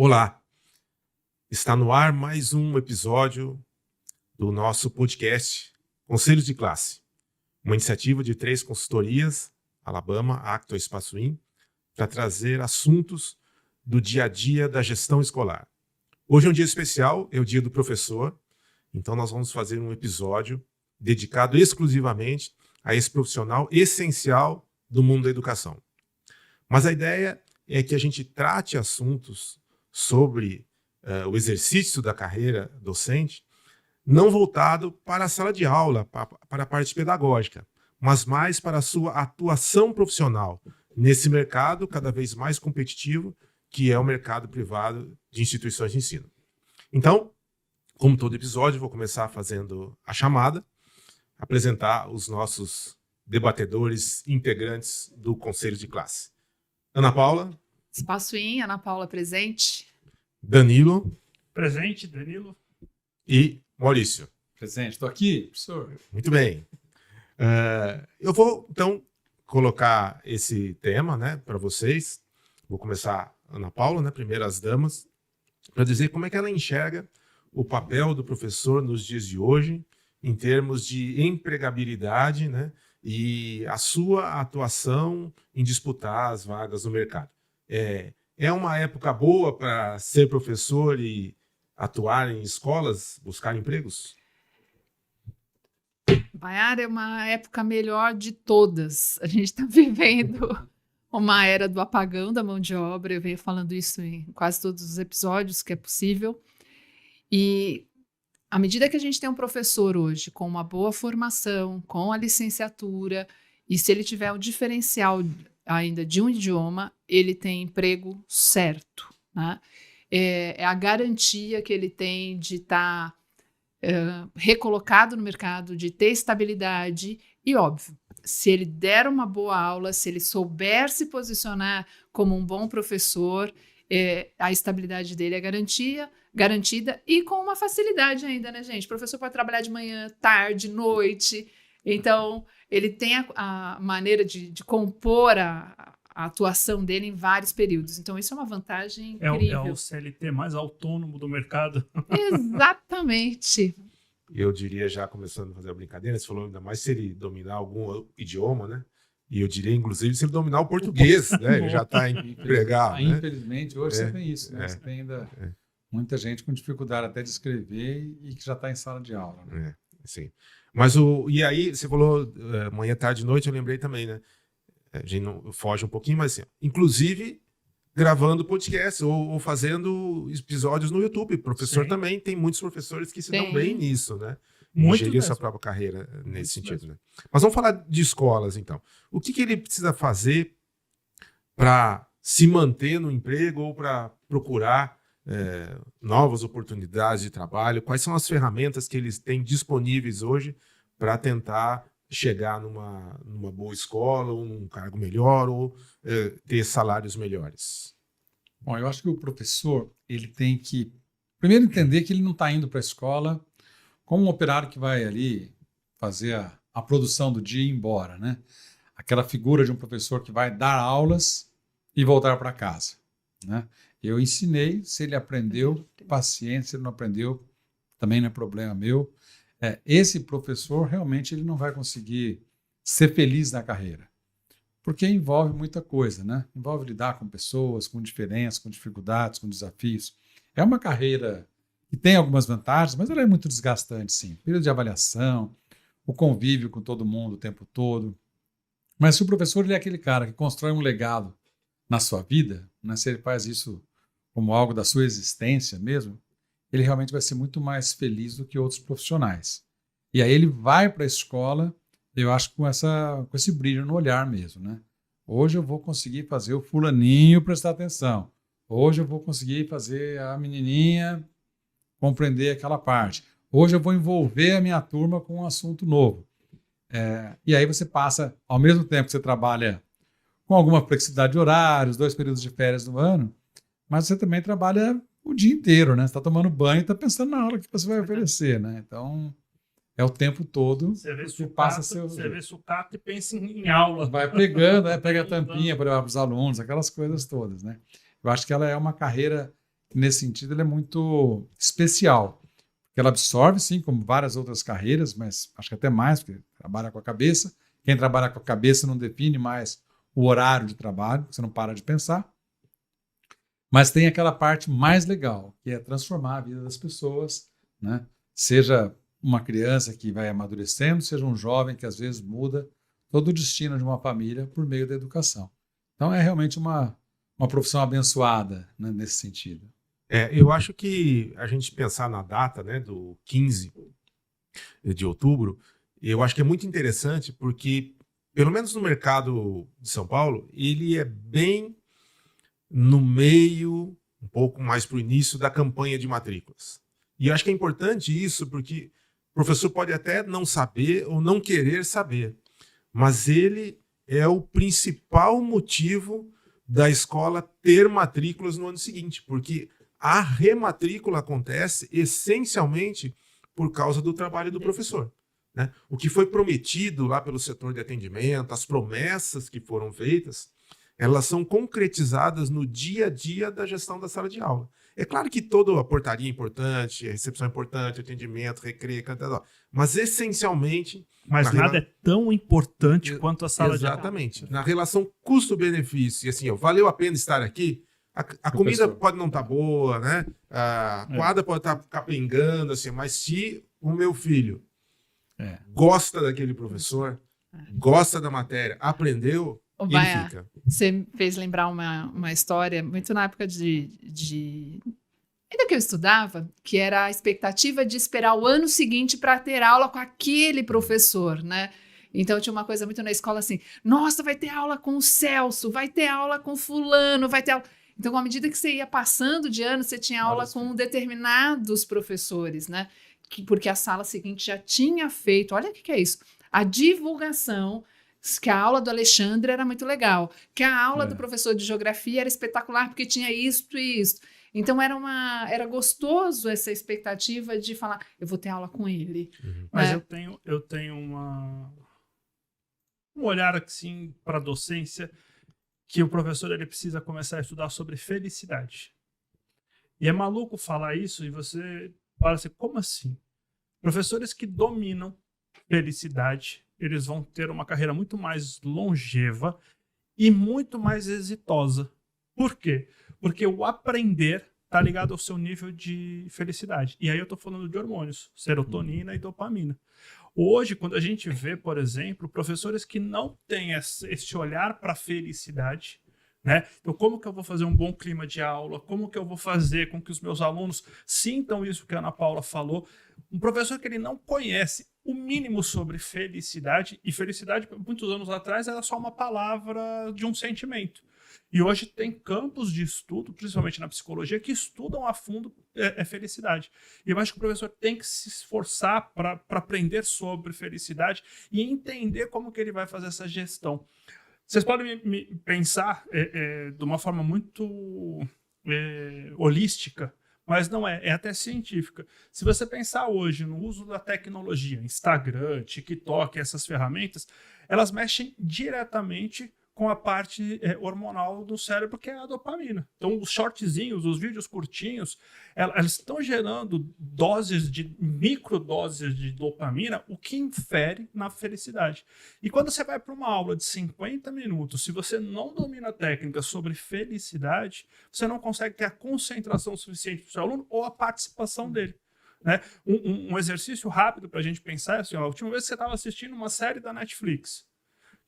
Olá, está no ar mais um episódio do nosso podcast Conselhos de Classe, uma iniciativa de 3 consultorias, Alabama, Acto e Espaço In, para trazer assuntos do dia a dia da gestão escolar. Hoje é um dia especial, é o dia do professor, então nós vamos fazer um episódio dedicado exclusivamente a esse profissional essencial do mundo da educação. Mas a ideia é que a gente trate assuntos sobre o exercício da carreira docente, não voltado para a sala de aula, para a parte pedagógica, mas mais para a sua atuação profissional nesse mercado cada vez mais competitivo, que é o mercado privado de instituições de ensino. Então, como todo episódio, vou começar fazendo a chamada, apresentar os nossos debatedores integrantes do Conselho de Classe. Ana Paula. Espaço In, Ana Paula presente. Danilo. Presente, Danilo. E Maurício. Presente. Estou aqui, professor. Muito bem. Eu vou, então, colocar esse tema, né, para vocês. Vou começar, Ana Paula, né, primeiro as damas, para dizer como é que ela enxerga o papel do professor nos dias de hoje, em termos de empregabilidade, né, e a sua atuação em disputar as vagas no mercado. É uma época boa para ser professor e atuar em escolas, buscar empregos? Maiara, é uma época melhor de todas. A gente está vivendo uma era do apagão da mão de obra. Eu venho falando isso em quase todos os episódios que é possível. E à medida que a gente tem um professor hoje com uma boa formação, com a licenciatura, e se ele tiver um diferencial ainda de um idioma, ele tem emprego certo, né? É a garantia que ele tem de estar recolocado no mercado, de ter estabilidade e, óbvio, se ele der uma boa aula, se ele souber se posicionar como um bom professor, a estabilidade dele é garantida e com uma facilidade ainda, né, gente? O professor pode trabalhar de manhã, tarde, noite, então ele tem a maneira de compor a atuação dele em vários períodos. Então, isso é uma vantagem incrível. É o CLT mais autônomo do mercado. Exatamente. Eu diria, já começando a fazer a brincadeira, você falou ainda mais se ele dominar algum idioma, né? E eu diria, inclusive, se ele dominar o português, né? Ele já está empregado, né? Infelizmente, hoje você tem isso, né? Você tem ainda muita gente com dificuldade até de escrever e que já está em sala de aula, né? Sim. Mas e aí, você falou manhã, tarde e noite, eu lembrei também, né? A gente não foge um pouquinho, mas assim, inclusive gravando podcast ou fazendo episódios no YouTube. Professor também, tem muitos professores que se dão bem nisso, né? Gerir sua própria carreira nesse sentido, né? Mas vamos falar de escolas, então. O que ele precisa fazer para se manter no emprego ou para procurar novas oportunidades de trabalho? Quais são as ferramentas que eles têm disponíveis hoje para tentar chegar numa boa escola, ou num cargo melhor, ou ter salários melhores? Bom, eu acho que o professor ele tem que primeiro entender que ele não está indo para a escola como um operário que vai ali fazer a produção do dia e ir embora, né? Aquela figura de um professor que vai dar aulas e voltar para casa, né? Eu ensinei, se ele aprendeu, paciência, se ele não aprendeu, também não é problema meu. Esse professor realmente ele não vai conseguir ser feliz na carreira, porque envolve muita coisa, né? Envolve lidar com pessoas, com diferenças, com dificuldades, com desafios. É uma carreira que tem algumas vantagens, mas ela é muito desgastante, sim. Período de avaliação, o convívio com todo mundo o tempo todo. Mas se o professor ele é aquele cara que constrói um legado na sua vida, né? Se ele faz isso como algo da sua existência mesmo, ele realmente vai ser muito mais feliz do que outros profissionais. E aí ele vai para a escola, eu acho, com esse brilho no olhar mesmo, né? Hoje eu vou conseguir fazer o fulaninho prestar atenção. Hoje eu vou conseguir fazer a menininha compreender aquela parte. Hoje eu vou envolver a minha turma com um assunto novo. E aí você passa, ao mesmo tempo que você trabalha com alguma flexibilidade de horários, 2 períodos de férias no ano, mas você também trabalha o dia inteiro, né? Você está tomando banho e está pensando na aula que você vai oferecer, né? Então, é o tempo todo. Você vê sucata e pensa em aula. Vai pegando, pega a tampinha para levar para os alunos, aquelas coisas todas, né? Eu acho que ela é uma carreira Nesse sentido, ela é muito especial. Porque ela absorve, sim, como várias outras carreiras, mas acho que até mais, porque trabalha com a cabeça. Quem trabalha com a cabeça não define mais o horário de trabalho, você não para de pensar. Mas tem aquela parte mais legal, que é transformar a vida das pessoas, né? Seja uma criança que vai amadurecendo, seja um jovem que às vezes muda todo o destino de uma família por meio da educação. Então é realmente uma profissão abençoada, né, nesse sentido. Eu acho que a gente pensar na data, né, do 15 de outubro, eu acho que é muito interessante porque, pelo menos no mercado de São Paulo, ele é bem no meio, um pouco mais para o início da campanha de matrículas. E eu acho que é importante isso porque o professor pode até não saber ou não querer saber, mas ele é o principal motivo da escola ter matrículas no ano seguinte, porque a rematrícula acontece essencialmente por causa do trabalho do professor, né? O que foi prometido lá pelo setor de atendimento, as promessas que foram feitas, elas são concretizadas no dia a dia da gestão da sala de aula. É claro que toda a portaria é importante, a recepção é importante, atendimento, recreio, mas essencialmente... Mas nada é tão importante quanto a sala de aula. Exatamente. Na relação custo-benefício, e assim, valeu a pena estar aqui? A comida pode não estar boa, né? A quadra pode estar capengando, assim, mas se o meu filho gosta daquele professor, gosta da matéria, aprendeu, ele fica. Você fez lembrar uma história, muito na época ainda que eu estudava, que era a expectativa de esperar o ano seguinte para ter aula com aquele professor, né? Então tinha uma coisa muito na escola assim, nossa, vai ter aula com o Celso, vai ter aula com fulano, vai ter aula... Então, à medida que você ia passando de ano, você tinha aula com determinados professores, né? Porque a sala seguinte já tinha feito, olha o que é isso, a divulgação, que a aula do Alexandre era muito legal, que a aula do professor de geografia era espetacular porque tinha isto e isto. Então, era gostoso essa expectativa de falar, eu vou ter aula com ele. Uhum. Mas eu tenho um olhar assim para a docência, que o professor ele precisa começar a estudar sobre felicidade. E é maluco falar isso e você fala assim, como assim? Professores que dominam felicidade, eles vão ter uma carreira muito mais longeva e muito mais exitosa. Por quê? Porque o aprender está ligado ao seu nível de felicidade. E aí eu estou falando de hormônios, serotonina e dopamina. Hoje, quando a gente vê, por exemplo, professores que não têm esse olhar para a felicidade, né? Então, como que eu vou fazer um bom clima de aula? Como que eu vou fazer com que os meus alunos sintam isso que a Ana Paula falou? Um professor que ele não conhece o mínimo sobre felicidade, e felicidade, muitos anos atrás, era só uma palavra de um sentimento. E hoje tem campos de estudo, principalmente na psicologia, que estudam a fundo felicidade. E eu acho que o professor tem que se esforçar para aprender sobre felicidade e entender como que ele vai fazer essa gestão. Vocês podem me pensar de uma forma muito holística, mas não é até científica. Se você pensar hoje no uso da tecnologia, Instagram, TikTok, essas ferramentas, elas mexem diretamente com a parte hormonal do cérebro, que é a dopamina. Então, os shortzinhos, os vídeos curtinhos, elas estão gerando microdoses de dopamina, o que infere na felicidade. E quando você vai para uma aula de 50 minutos, se você não domina técnicas sobre felicidade, você não consegue ter a concentração suficiente para o seu aluno ou a participação dele. Né? Um exercício rápido para a gente pensar é assim, a última vez que você estava assistindo uma série da Netflix,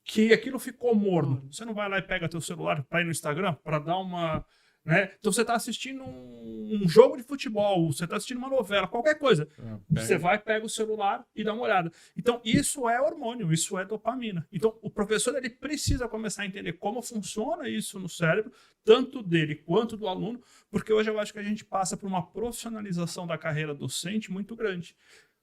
que aquilo ficou morno. Você não vai lá e pega teu celular para ir no Instagram para dar uma... Né? Então você está assistindo um jogo de futebol, você está assistindo uma novela, qualquer coisa. Você vai, pega o celular e dá uma olhada. Então isso é hormônio, isso é dopamina. Então o professor ele precisa começar a entender como funciona isso no cérebro, tanto dele quanto do aluno, porque hoje eu acho que a gente passa por uma profissionalização da carreira docente muito grande.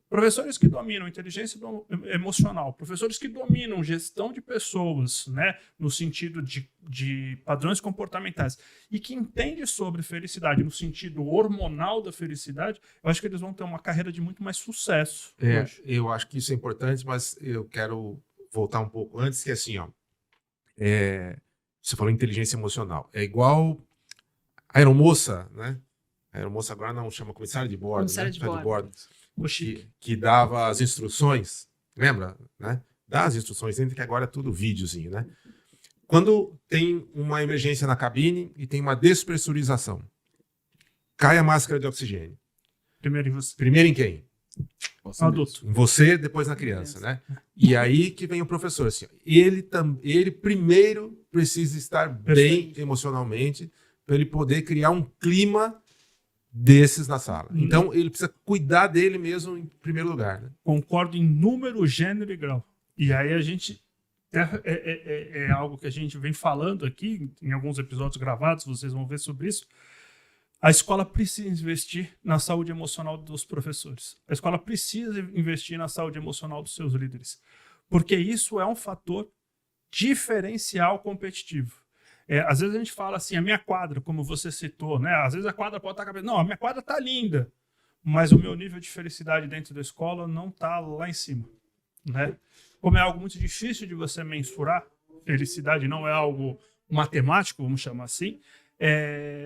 Professores que dominam inteligência emocional, professores que dominam gestão de pessoas, né, no sentido de padrões comportamentais, e que entendem sobre felicidade no sentido hormonal da felicidade, eu acho que eles vão ter uma carreira de muito mais sucesso. Eu acho que isso é importante, mas eu quero voltar um pouco antes, que é assim, ó, você falou inteligência emocional. É igual a aeromoça, né? A aeromoça agora não chama comissário de bordo, Comissário né? de bordo. Que dava as instruções, lembra, né? Dá as instruções, ainda que agora é tudo videozinho, né? Quando tem uma emergência na cabine e tem uma despressurização, cai a máscara de oxigênio. Primeiro em você. Primeiro em quem? Adulto. Em você, depois na criança, né? E aí que vem o professor, assim, ele primeiro precisa estar bem emocionalmente para ele poder criar um clima desses na sala. Então, ele precisa cuidar dele mesmo em primeiro lugar, né? Concordo em número, gênero e grau. E aí a gente... É algo que a gente vem falando aqui, em alguns episódios gravados, vocês vão ver sobre isso. A escola precisa investir na saúde emocional dos professores. A escola precisa investir na saúde emocional dos seus líderes. Porque isso é um fator diferencial competitivo. Às vezes a gente fala assim, a minha quadra, como você citou, né? Às vezes a quadra pode estar com a cabeça. Não, a minha quadra está linda, mas o meu nível de felicidade dentro da escola não está lá em cima, né? Como é algo muito difícil de você mensurar, felicidade não é algo matemático, vamos chamar assim,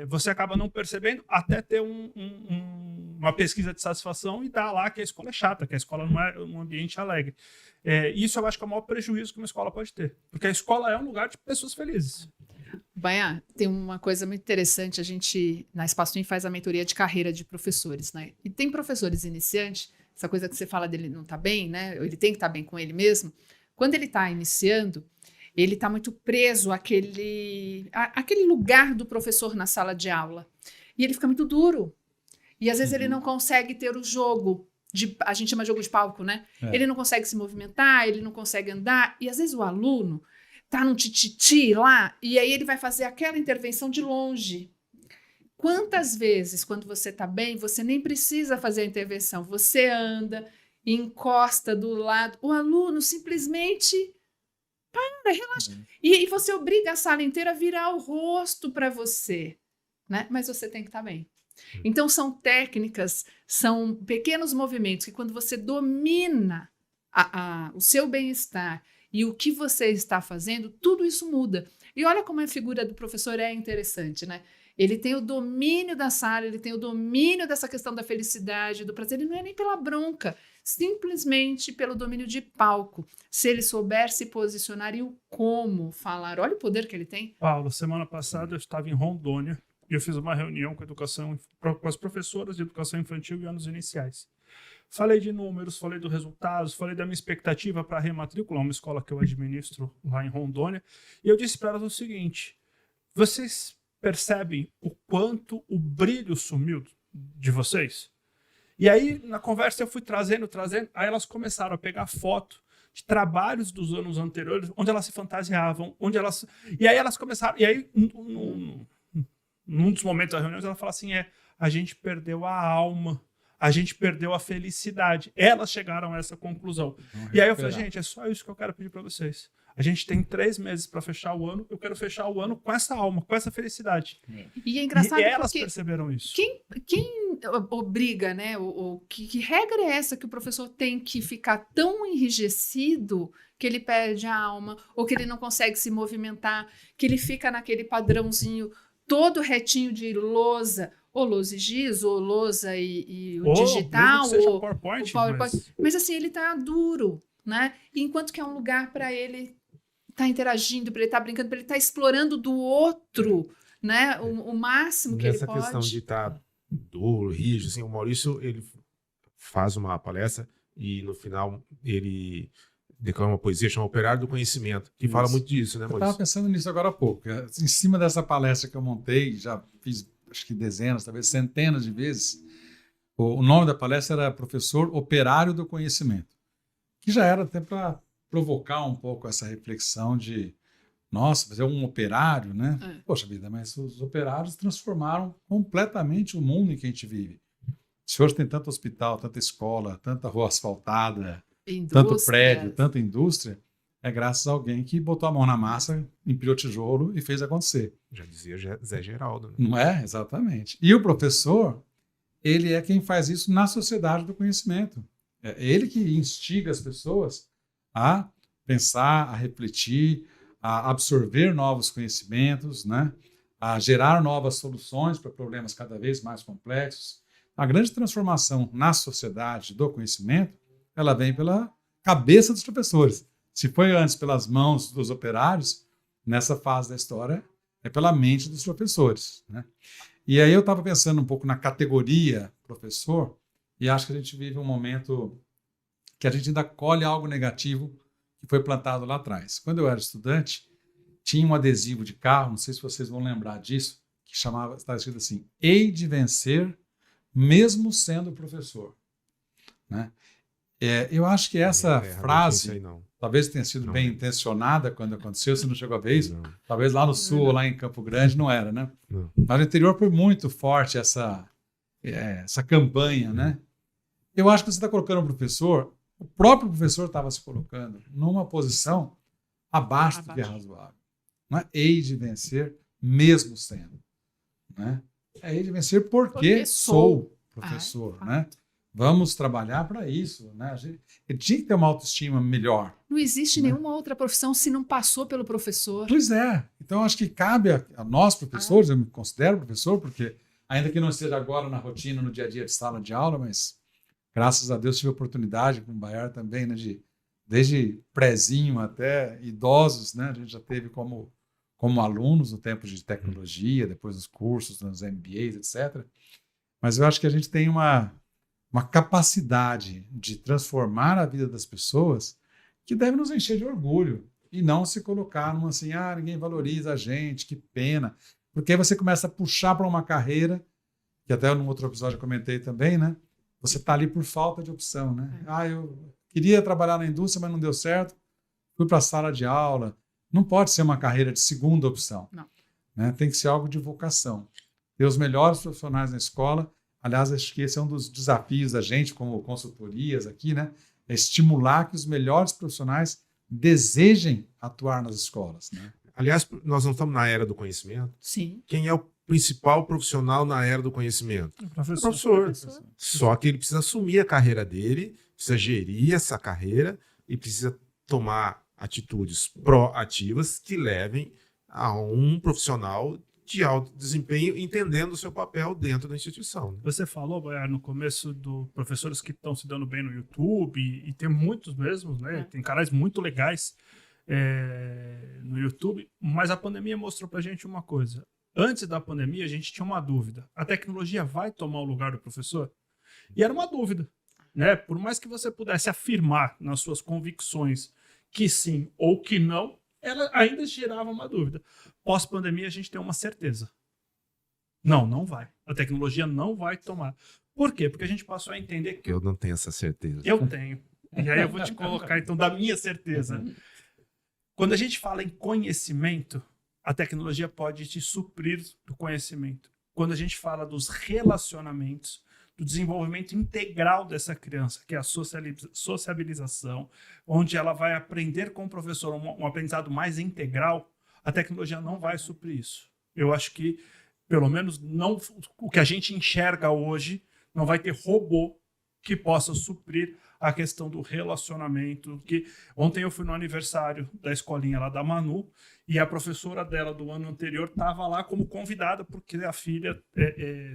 você acaba não percebendo até ter uma pesquisa de satisfação e dar lá que a escola é chata, que a escola não é um ambiente alegre. Isso eu acho que é o maior prejuízo que uma escola pode ter, porque a escola é um lugar de pessoas felizes. Baia, tem uma coisa muito interessante, a gente, na Espaço Twin, faz a mentoria de carreira de professores, né? E tem professores iniciantes, essa coisa que você fala dele não tá bem, né? Ele tem que estar bem com ele mesmo. Quando ele está iniciando, ele está muito preso àquele lugar do professor na sala de aula. E ele fica muito duro. E às vezes ele não consegue ter o jogo, a gente chama de jogo de palco, né? Ele não consegue se movimentar, ele não consegue andar. E às vezes o aluno tá num tititi lá, e aí ele vai fazer aquela intervenção de longe. Quantas vezes, quando você tá bem, você nem precisa fazer a intervenção, você anda, encosta do lado, o aluno simplesmente para, relaxa. E você obriga a sala inteira a virar o rosto para você, né? Mas você tem que estar bem. Então são técnicas, são pequenos movimentos que quando você domina o seu bem-estar e o que você está fazendo, tudo isso muda. E olha como a figura do professor é interessante, né? Ele tem o domínio da sala, ele tem o domínio dessa questão da felicidade, do prazer, ele não é nem pela bronca, simplesmente pelo domínio de palco. Se ele souber se posicionar e o como falar, olha o poder que ele tem. Paulo, semana passada eu estava em Rondônia e eu fiz uma reunião com as professoras de educação infantil e anos iniciais. Falei de números, falei dos resultados, falei da minha expectativa para rematricular uma escola que eu administro lá em Rondônia. E eu disse para elas o seguinte: vocês percebem o quanto o brilho sumiu de vocês? E aí, na conversa, eu fui trazendo, aí elas começaram a pegar foto de trabalhos dos anos anteriores, onde elas se fantasiavam, e aí elas começaram, e aí, num dos momentos da reunião, ela fala assim, a gente perdeu a alma, a gente perdeu a felicidade. Elas chegaram a essa conclusão. E aí eu falei, gente, é só isso que eu quero pedir para vocês. A gente tem 3 meses para fechar o ano, eu quero fechar o ano com essa alma, com essa felicidade. E é engraçado e elas porque perceberam isso. Quem obriga, né? Que regra é essa que o professor tem que ficar tão enrijecido que ele perde a alma, ou que ele não consegue se movimentar, que ele fica naquele padrãozinho todo retinho de lousa, ou lousa e giz, ou lousa e o digital, mesmo que seja ou PowerPoint, o PowerPoint. Mas assim, ele tá duro, né? Enquanto que é um lugar para ele estar interagindo, para ele estar brincando, para ele estar explorando do outro, né? O máximo que ele pode. Nessa questão de estar duro, rígido, assim, o Maurício, ele faz uma palestra e no final ele declama uma poesia chamada Operário do Conhecimento, que fala muito disso, né, Eu Maurício? estava pensando nisso agora há pouco. Em cima dessa palestra que eu montei, já fiz acho que dezenas, talvez centenas de vezes, o nome da palestra era Professor Operário do Conhecimento, que já era até para provocar um pouco essa reflexão de, nossa, fazer um operário, né? Poxa vida, mas os operários transformaram completamente o mundo em que a gente vive. Se hoje tem tanto hospital, tanta escola, tanta rua asfaltada, tanto prédio, tanta indústria, é graças a alguém que botou a mão na massa, empilhou tijolo e fez acontecer. Já dizia Zé Geraldo, né? Não é? Exatamente. E o professor, ele é quem faz isso na sociedade do conhecimento. É ele que instiga as pessoas a pensar, a refletir, a absorver novos conhecimentos, né? a gerar novas soluções para problemas cada vez mais complexos. A grande transformação na sociedade do conhecimento, ela vem pela cabeça dos professores. Se foi antes pelas mãos dos operários, nessa fase da história é pela mente dos professores, né? E aí eu estava pensando um pouco na categoria professor e acho que a gente vive um momento que a gente ainda colhe algo negativo que foi plantado lá atrás. Quando eu era estudante, tinha um adesivo de carro, não sei se vocês vão lembrar disso, que estava escrito assim: hei de vencer mesmo sendo professor, né? Eu acho que essa frase talvez tenha sido bem intencionada quando aconteceu, se não chegou a ver isso, talvez lá no sul ou lá em Campo Grande não era, né? Não. Mas no interior foi muito forte essa campanha, né? Eu acho que você está colocando o professor, o próprio professor estava se colocando numa posição abaixo do que é razoável. Não é hei de vencer mesmo sendo, né? É hei de vencer porque sou professor, né? Vamos trabalhar para isso, né? Ele tinha que ter uma autoestima melhor. Não existe nenhuma outra profissão se não passou pelo professor. Pois é. Então, acho que cabe a nós, professores, eu me considero professor, porque ainda que não esteja agora na rotina, no dia a dia de sala de aula, mas graças a Deus tive a oportunidade com o Baiar também, né, desde prézinho até idosos, né? A gente já teve como alunos no tempo de tecnologia, depois dos cursos, nos MBAs, etc. Mas eu acho que a gente tem uma capacidade de transformar a vida das pessoas que deve nos encher de orgulho e não se colocar numa assim, ninguém valoriza a gente, que pena. Porque aí você começa a puxar para uma carreira, que até no outro episódio eu comentei também, né? Você está ali por falta de opção, né? Eu queria trabalhar na indústria, mas não deu certo. Fui para a sala de aula. Não pode ser uma carreira de segunda opção. Não. Né? Tem que ser algo de vocação. Ter os melhores profissionais na escola. Aliás, acho que esse é um dos desafios da gente, como consultorias aqui, né? É estimular que os melhores profissionais desejem atuar nas escolas, né? Aliás, nós não estamos na era do conhecimento. Sim. Quem é o principal profissional na era do conhecimento? O professor. Professor. Só que ele precisa assumir a carreira dele, precisa gerir essa carreira e precisa tomar atitudes proativas que levem a um profissional de alto desempenho, entendendo o seu papel dentro da instituição. Você falou, Baiar, no começo, dos professores que estão se dando bem no YouTube, e tem muitos mesmo, né? Tem canais muito legais no YouTube, mas a pandemia mostrou pra gente uma coisa. Antes da pandemia, a gente tinha uma dúvida. A tecnologia vai tomar o lugar do professor? E era uma dúvida, né? Por mais que você pudesse afirmar nas suas convicções que sim ou que não, ela ainda gerava uma dúvida. Pós-pandemia, a gente tem uma certeza. Não vai. A tecnologia não vai tomar. Por quê? Porque a gente passou a entender que... Eu não tenho essa certeza. Eu tenho. E aí eu vou te colocar, então, da minha certeza. Quando a gente fala em conhecimento, a tecnologia pode te suprir do conhecimento. Quando a gente fala dos relacionamentos, do desenvolvimento integral dessa criança, que é a sociabilização, onde ela vai aprender com o professor um aprendizado mais integral, a tecnologia não vai suprir isso. Eu acho que, pelo menos, não, o que a gente enxerga hoje, não vai ter robô que possa suprir a questão do relacionamento. Que ontem eu fui no aniversário da escolinha lá da Manu e a professora dela do ano anterior estava lá como convidada porque a filha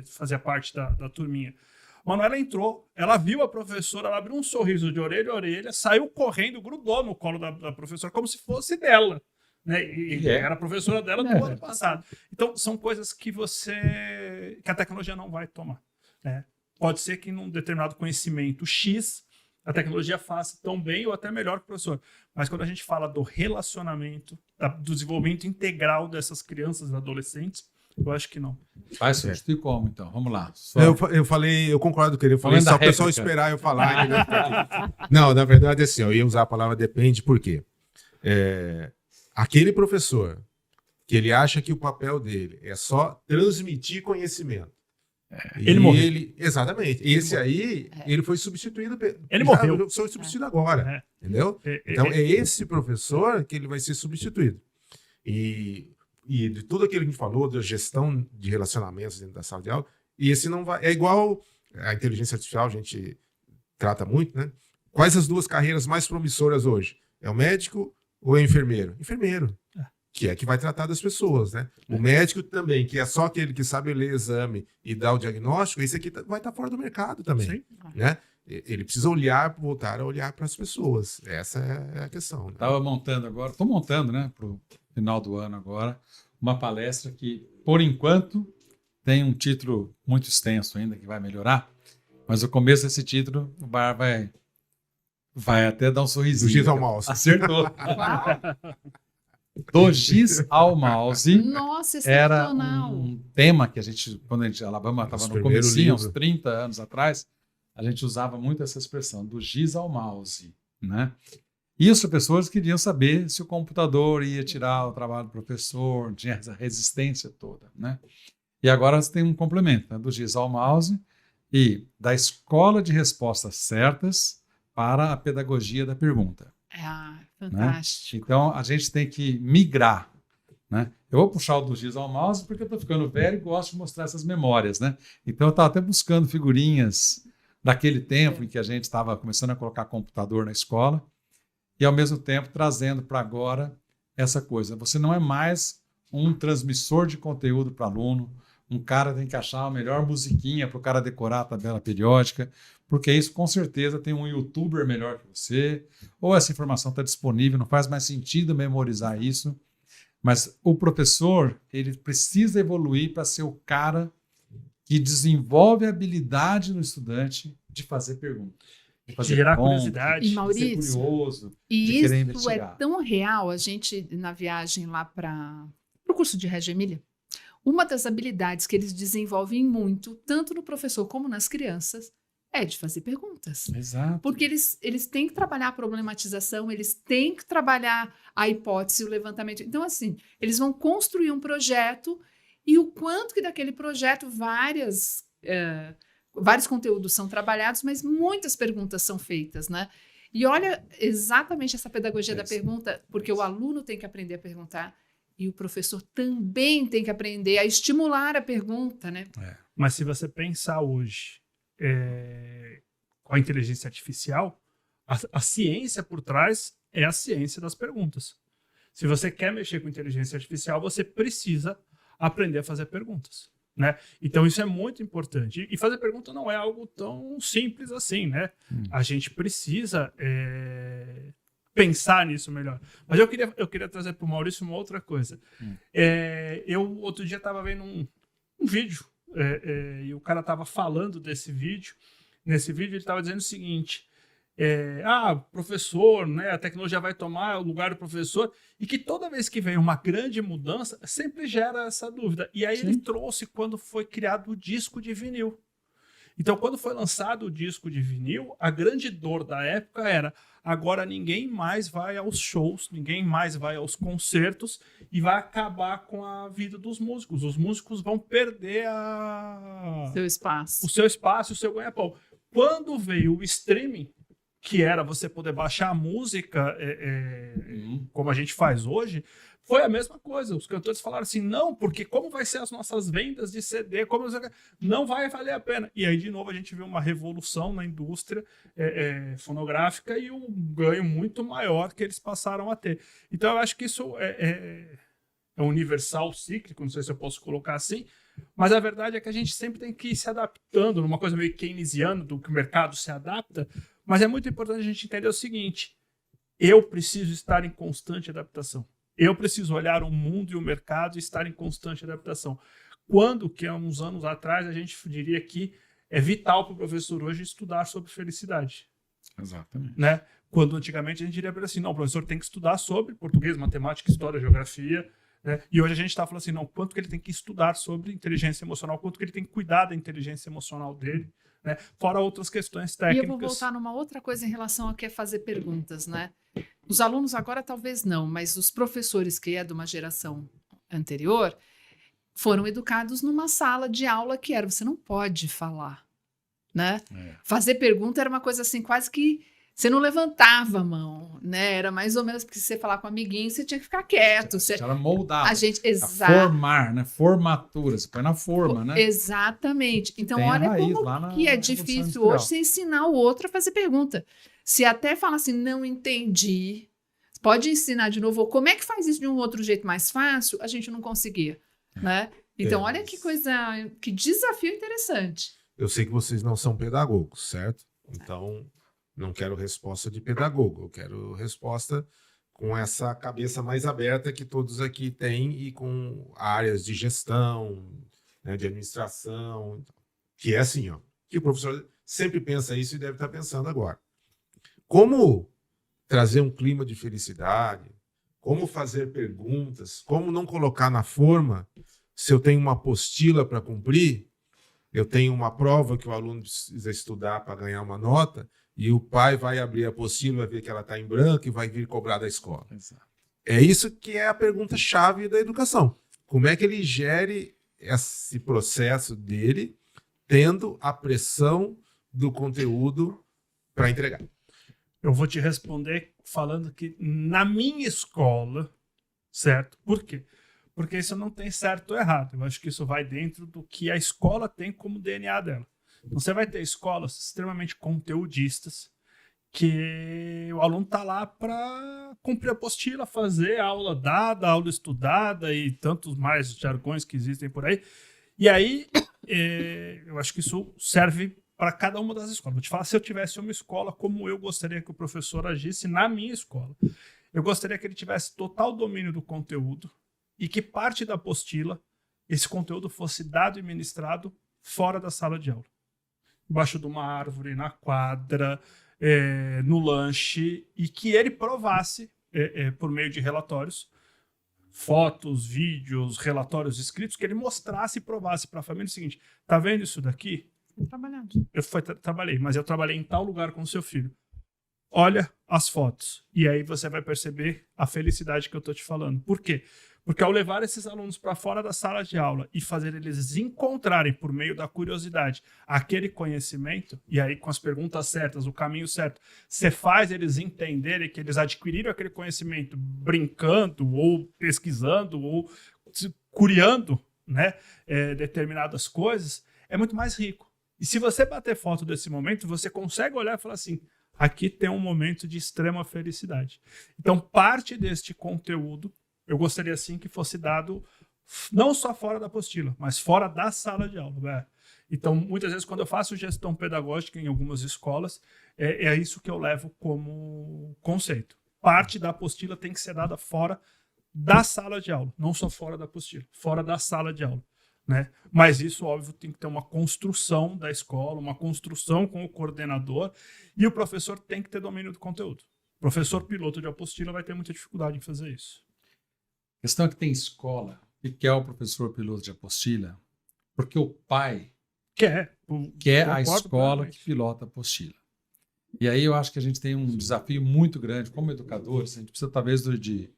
fazia parte da turminha. Manuela entrou, ela viu a professora, ela abriu um sorriso de orelha a orelha, saiu correndo, grudou no colo da professora como se fosse dela. Né? E era a professora dela do ano passado. Então, são coisas que a tecnologia não vai tomar. Né? Pode ser que num determinado conhecimento X, a tecnologia faça tão bem ou até melhor que o professor. Mas quando a gente fala do relacionamento, do desenvolvimento integral dessas crianças e adolescentes, eu acho que não. Vai substituir como, então? Vamos lá. Eu concordo com ele. Eu falei só para o pessoal esperar eu falar. Não, na verdade, assim, eu ia usar a palavra depende, por quê? Aquele professor que ele acha que o papel dele é só transmitir conhecimento. Ele morreu. Exatamente. Esse aí, ele foi substituído. Ele morreu. Foi substituído agora. Entendeu? Então, é esse professor que ele vai ser substituído. E de tudo aquilo que a gente falou, da gestão de relacionamentos dentro da sala de aula, e esse não vai... É igual a inteligência artificial, a gente trata muito, né? Quais as duas carreiras mais promissoras hoje? É o médico ou é o enfermeiro? Enfermeiro. que é que vai tratar das pessoas, né? O médico também, que é só aquele que sabe ler exame e dar o diagnóstico, esse aqui vai estar fora do mercado também, Sim. né? Ele precisa voltar a olhar para as pessoas. Essa é a questão. Né? Estava montando agora, estou montando, né, para o final do ano agora, uma palestra que, por enquanto, tem um título muito extenso ainda, que vai melhorar, mas o começo desse título, o Bar vai até dar um sorrisinho. Do giz ao mouse. Acertou. Do giz ao mouse. Nossa, Era excepcional. um tema que quando a Alabama estava Nosso no primeiro comecinho, uns livro. 30 anos atrás, a gente usava muito essa expressão, do giz ao mouse, né? E os professores queriam saber se o computador ia tirar o trabalho do professor, tinha essa resistência toda, né? E agora você tem um complemento, né? Do giz ao mouse e da escola de respostas certas para a pedagogia da pergunta. Fantástico. Então, a gente tem que migrar, né? Eu vou puxar o do giz ao mouse porque eu estou ficando velho e gosto de mostrar essas memórias, né? Então, eu estava até buscando figurinhas daquele tempo em que a gente estava começando a colocar computador na escola e, ao mesmo tempo, trazendo para agora essa coisa. Você não é mais um transmissor de conteúdo para aluno, um cara tem que achar a melhor musiquinha para o cara decorar a tabela periódica, porque isso, com certeza, tem um youtuber melhor que você, ou essa informação está disponível, não faz mais sentido memorizar isso. Mas o professor, ele precisa evoluir para ser o cara que desenvolve a habilidade no estudante de fazer perguntas. De fazer Gerar ponto, curiosidade. E de ser Maurício, curioso, e de querer isso é investigar. tão real, a gente, na viagem lá para o curso de Reggio Emília, uma das habilidades que eles desenvolvem muito, tanto no professor como nas crianças, é de fazer perguntas. Exato. Porque eles têm que trabalhar a problematização, eles têm que trabalhar a hipótese, o levantamento. Então, assim, eles vão construir um projeto e o quanto que daquele projeto vários conteúdos são trabalhados, mas muitas perguntas são feitas, né? E olha exatamente essa pedagogia da pergunta, porque o aluno tem que aprender a perguntar e o professor também tem que aprender a estimular a pergunta, né? Mas se você pensar hoje com a inteligência artificial, a ciência por trás é a ciência das perguntas. Se você quer mexer com inteligência artificial, você precisa aprender a fazer perguntas, né? Então isso é muito importante. E fazer pergunta não é algo tão simples assim, né? A gente precisa pensar nisso melhor. Mas eu queria trazer para o Maurício uma outra coisa. Eu outro dia estava vendo um vídeo e o cara estava falando desse vídeo. Nesse vídeo ele estava dizendo o seguinte: professor, né, a tecnologia vai tomar o lugar do professor, e que toda vez que vem uma grande mudança, sempre gera essa dúvida. E aí ele trouxe quando foi criado o disco de vinil. Então, quando foi lançado o disco de vinil, a grande dor da época era: agora ninguém mais vai aos shows, ninguém mais vai aos concertos e vai acabar com a vida dos músicos. Os músicos vão perder Seu espaço. o seu espaço, o seu ganha-pão. Quando veio o streaming, que era você poder baixar a música como a gente faz hoje, foi a mesma coisa. Os cantores falaram assim: não, porque como vai ser as nossas vendas de CD? Não vai valer a pena. E aí, de novo, a gente viu uma revolução na indústria fonográfica e um ganho muito maior que eles passaram a ter. Então, eu acho que isso é universal, cíclico, não sei se eu posso colocar assim, mas a verdade é que a gente sempre tem que ir se adaptando, numa coisa meio keynesiana, do que o mercado se adapta, mas é muito importante a gente entender o seguinte: eu preciso estar em constante adaptação. Eu preciso olhar o mundo e o mercado e estar em constante adaptação. Quando, que há uns anos atrás, a gente diria que é vital para o professor hoje estudar sobre felicidade. Exatamente. Né? Quando antigamente a gente diria assim: não, o professor tem que estudar sobre português, matemática, história, geografia. Né? E hoje a gente está falando assim: não, quanto que ele tem que estudar sobre inteligência emocional, quanto que ele tem que cuidar da inteligência emocional dele, né? Fora outras questões técnicas. E eu vou voltar numa outra coisa em relação ao que é fazer perguntas, né? Os alunos agora talvez não, mas os professores que é de uma geração anterior foram educados numa sala de aula que era: você não pode falar, né? Fazer pergunta era uma coisa assim, quase que você não levantava a mão, né? Era mais ou menos porque se você falar com um amiguinho, você tinha que ficar quieto. Ela moldava. A gente, formar, né? Formatura, você põe na forma, né? Exatamente. Então, Tem a olha raiz como lá que é na difícil Revolução hoje você ensinar o outro a fazer pergunta. Se até fala assim: não entendi. pode ensinar de novo, ou como é que faz isso de um outro jeito mais fácil, a gente não conseguia, né? Então, olha que coisa, que desafio interessante. Eu sei que vocês não são pedagogos, certo? Então, não quero resposta de pedagogo, eu quero resposta com essa cabeça mais aberta que todos aqui têm e com áreas de gestão, né, de administração, que é assim, ó, que o professor sempre pensa isso e deve estar pensando agora. Como trazer um clima de felicidade, como fazer perguntas, como não colocar na forma, se eu tenho uma apostila para cumprir, eu tenho uma prova que o aluno precisa estudar para ganhar uma nota, e o pai vai abrir a apostila, vai ver que ela está em branco e vai vir cobrar da escola. Exato. É isso que é a pergunta-chave da educação. Como é que ele gere esse processo dele, tendo a pressão do conteúdo para entregar? Eu vou te responder falando que na minha escola, certo? Por quê? Porque isso não tem certo ou errado. Eu acho que isso vai dentro do que a escola tem como DNA dela. Então, você vai ter escolas extremamente conteudistas, que o aluno está lá para cumprir a apostila, fazer a aula dada, a aula estudada e tantos mais jargões que existem por aí. E aí, eu acho que isso serve para cada uma das escolas. Vou te falar, se eu tivesse uma escola, como eu gostaria que o professor agisse na minha escola. Eu gostaria que ele tivesse total domínio do conteúdo e que parte da apostila, esse conteúdo fosse dado e ministrado fora da sala de aula. Embaixo de uma árvore, na quadra, no lanche, e que ele provasse, por meio de relatórios, fotos, vídeos, relatórios escritos, que ele mostrasse e provasse para a família o seguinte: tá vendo isso daqui? Trabalhando. Eu trabalhei, mas eu trabalhei em tal lugar com o seu filho. Olha as fotos. E aí você vai perceber a felicidade que eu tô te falando. Por quê? Porque ao levar esses alunos para fora da sala de aula e fazer eles encontrarem, por meio da curiosidade, aquele conhecimento, e aí com as perguntas certas, o caminho certo, você faz eles entenderem que eles adquiriram aquele conhecimento brincando, ou pesquisando, ou curiando, né, determinadas coisas, é muito mais rico. E se você bater foto desse momento, você consegue olhar e falar assim: aqui tem um momento de extrema felicidade. Então, parte deste conteúdo, eu gostaria sim que fosse dado não só fora da apostila, mas fora da sala de aula. Né? Então, muitas vezes, quando eu faço gestão pedagógica em algumas escolas, é isso que eu levo como conceito. Parte da apostila tem que ser dada fora da sala de aula, não só fora da apostila, fora da sala de aula. Né? Mas isso, óbvio, tem que ter uma construção da escola, uma construção com o coordenador, e o professor tem que ter domínio do conteúdo. O professor piloto de apostila vai ter muita dificuldade em fazer isso. A questão é que tem escola que quer o professor piloto de apostila porque o pai quer a escola que pilota a apostila. E aí eu acho que a gente tem um desafio muito grande como educadores. A gente precisa talvez de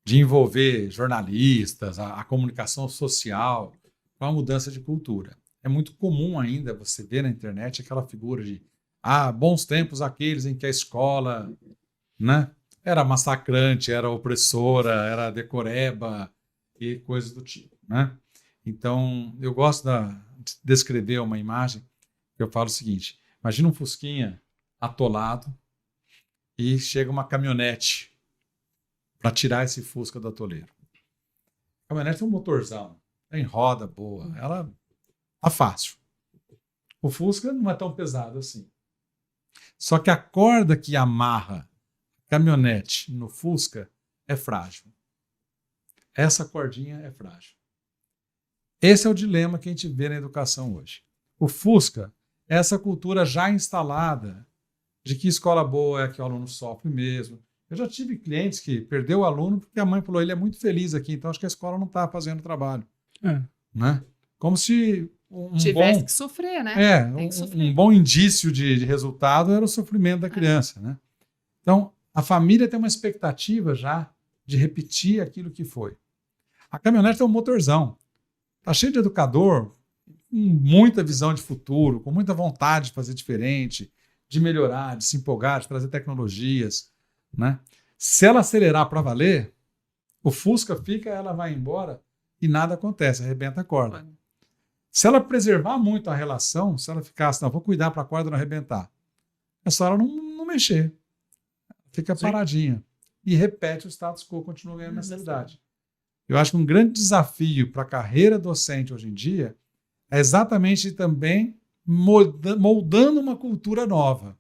envolver jornalistas, a comunicação social, para uma mudança de cultura. É muito comum ainda você ver na internet aquela figura de bons tempos aqueles em que a escola, né, era massacrante, era opressora, era decoreba e coisas do tipo. Né? Então, eu gosto de descrever uma imagem que eu falo o seguinte: imagina um fusquinha atolado e chega uma caminhonete para tirar esse fusca do atoleiro. A caminhonete tem um motorzão, tem roda boa, ela tá fácil. O fusca não é tão pesado assim. Só que a corda que amarra a caminhonete no fusca é frágil. Essa cordinha é frágil. Esse é o dilema que a gente vê na educação hoje. O fusca é essa cultura já instalada de que escola boa é que o aluno sofre mesmo. Eu já tive clientes que perdeu o aluno porque a mãe falou: ele é muito feliz aqui, então acho que a escola não está fazendo o trabalho. Né? Como se tivesse que sofrer, né? Um bom indício de resultado era o sofrimento da criança. Né? Então, a família tem uma expectativa já de repetir aquilo que foi. A caminhonete é um motorzão. Está cheio de educador, com muita visão de futuro, com muita vontade de fazer diferente, de melhorar, de se empolgar, de trazer tecnologias. Né? Se ela acelerar para valer, o fusca fica, ela vai embora e nada acontece, arrebenta a corda. Se ela preservar muito a relação, se ela ficasse, não, vou cuidar para a corda não arrebentar, é só ela não mexer. Fica paradinha. e repete o status quo, continua ganhando mensalidade. Eu acho que um grande desafio para a carreira docente hoje em dia é exatamente também moldando uma cultura nova,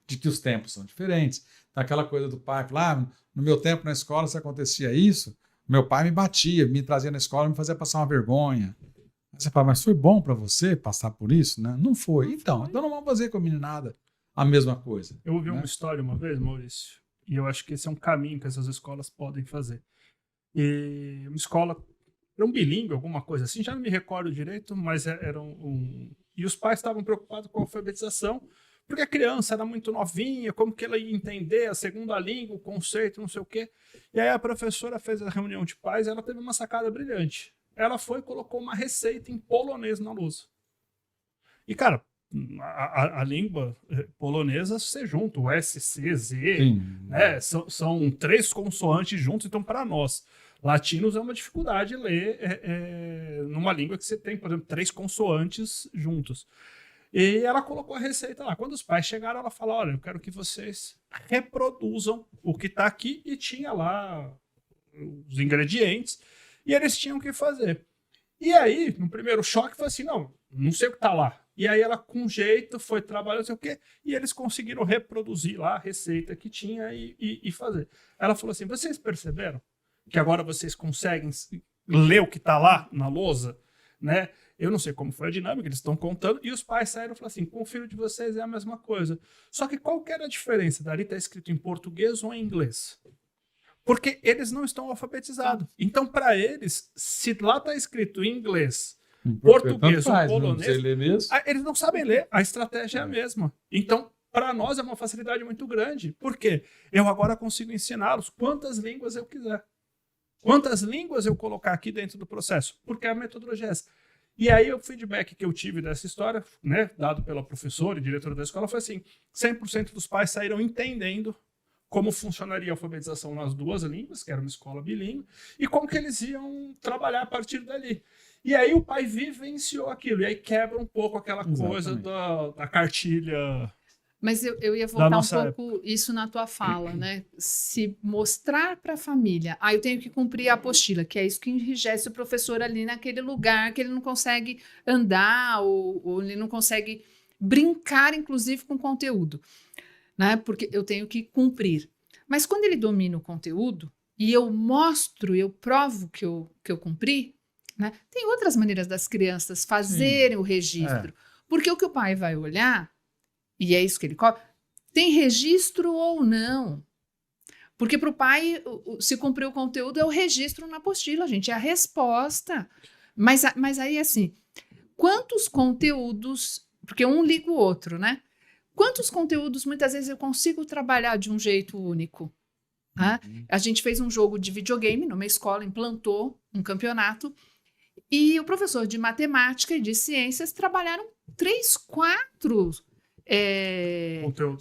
de que os tempos são diferentes. Aquela coisa do pai, no meu tempo na escola, se acontecia isso, meu pai me batia, me trazia na escola e me fazia passar uma vergonha. Aí você fala, mas foi bom para você passar por isso? Né? Não foi. Então não vamos fazer com a meninada a mesma coisa. Eu ouvi né? uma história uma vez, Maurício, e eu acho que esse é um caminho que essas escolas podem fazer. E uma escola, era um bilíngue, alguma coisa assim, já não me recordo direito, mas era E os pais estavam preocupados com a alfabetização, porque a criança era muito novinha, como que ela ia entender a segunda língua, o conceito, não sei o quê. E aí a professora fez a reunião de pais e ela teve uma sacada brilhante. Ela foi e colocou uma receita em polonês na lousa. E, cara, a língua polonesa, você junta o S, C, Z, né? São 3 consoantes juntos, então para nós, latinos, é uma dificuldade ler numa língua que você tem, por exemplo, 3 consoantes juntos. E ela colocou a receita lá. Quando os pais chegaram, ela falou, olha, eu quero que vocês reproduzam o que está aqui, e tinha lá os ingredientes, e eles tinham que fazer. E aí, no primeiro choque, foi assim, não sei o que está lá. E aí ela, com jeito, foi trabalhar, não sei o quê, e eles conseguiram reproduzir lá a receita que tinha e fazer. Ela falou assim, vocês perceberam que agora vocês conseguem ler o que está lá na lousa, né? Eu não sei como foi a dinâmica, eles estão contando, e os pais saíram e falaram assim, com o filho de vocês é a mesma coisa. Só que qual que era a diferença? Dali está escrito em português ou em inglês? Porque eles não estão alfabetizados. Então, para eles, se lá está escrito em inglês, português ou polonês, eles não sabem ler, a estratégia é a mesma. Então, para nós é uma facilidade muito grande. Por quê? Eu agora consigo ensiná-los quantas línguas eu quiser. Quantas línguas eu colocar aqui dentro do processo? Porque a metodologia é essa. E aí o feedback que eu tive dessa história, né, dado pela professora e diretora da escola, foi assim, 100% dos pais saíram entendendo como funcionaria a alfabetização nas 2 línguas, que era uma escola bilíngue, e como que eles iam trabalhar a partir dali. E aí o pai vivenciou aquilo, e aí quebra um pouco aquela coisa da cartilha. Mas eu ia voltar um pouco isso na tua fala, né? Se mostrar para a família, eu tenho que cumprir a apostila, que é isso que enrijece o professor ali naquele lugar que ele não consegue andar ou ele não consegue brincar, inclusive, com o conteúdo, né? Porque eu tenho que cumprir. Mas quando ele domina o conteúdo e eu mostro, eu provo que eu cumpri, né? Tem outras maneiras das crianças fazerem o registro. Porque o que o pai vai olhar, e é isso que ele cobra, tem registro ou não? Porque para o pai, se cumprir o conteúdo, é o registro na apostila, gente, é a resposta. Mas aí, assim, quantos conteúdos, porque um liga o outro, né? Quantos conteúdos, muitas vezes, eu consigo trabalhar de um jeito único? Né? A gente fez um jogo de videogame numa escola, implantou um campeonato, e o professor de matemática e de ciências trabalharam 3, 4